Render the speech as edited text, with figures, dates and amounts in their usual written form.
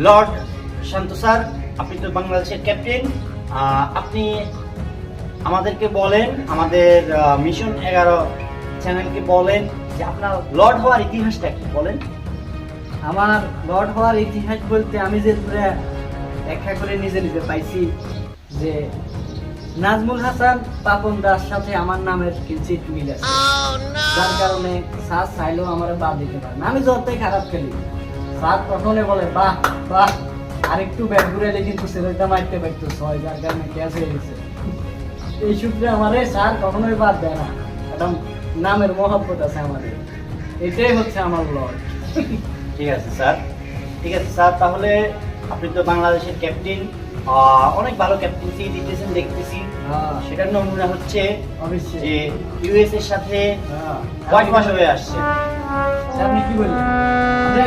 Lord শান্ত sir, আপনি তো বাংলাদেশের ক্যাপ্টেন। আপনি আমাদেরকে বলেন, আমাদের মিশন 11 চ্যানেলকে বলেন যে আপনার লর্ড হওয়ার ইতিহাসটা কি বলেন। আমার লর্ড হওয়ার ইতিহাস বলতে আমি যে ব্যাখ্যা করে নিজে নিজে পাইছি যে নাজমুল হাসান পাপন দাস সাথে আমার নামের কিঞ্চিত মিল আছে, যার কারণে স্যার চাইলেও আমার বাদ দিতে পারে না। আমি যতই খারাপ খেলি স্যার প্রথমে বলে বাহ বাহ, আরেকটু ব্যাট ঘুরাইলে কিন্তু ছেলেটা মারতে পারতো ছয়, যার কারণে ক্যাচ হয়ে গেছে। এই সূত্রে আমারে স্যার কখনোই বাদ দেয় না, একদম নামের মহব্বত আছে আমাদের, এটাই হচ্ছে আমার লর্ড। ঠিক আছে স্যার, ঠিক আছে স্যার, তাহলে আপনি তো বাংলাদেশের ক্যাপ্টেন, অনেক ভালো ক্যাপ্টেন্সি দিতেছেন দেখতেছি। সেটার নমুনা হচ্ছে অবশ্যই যে ইউএস এর সাথে কয়েক মাস হয়ে আসছে। আপনি কি বললেন?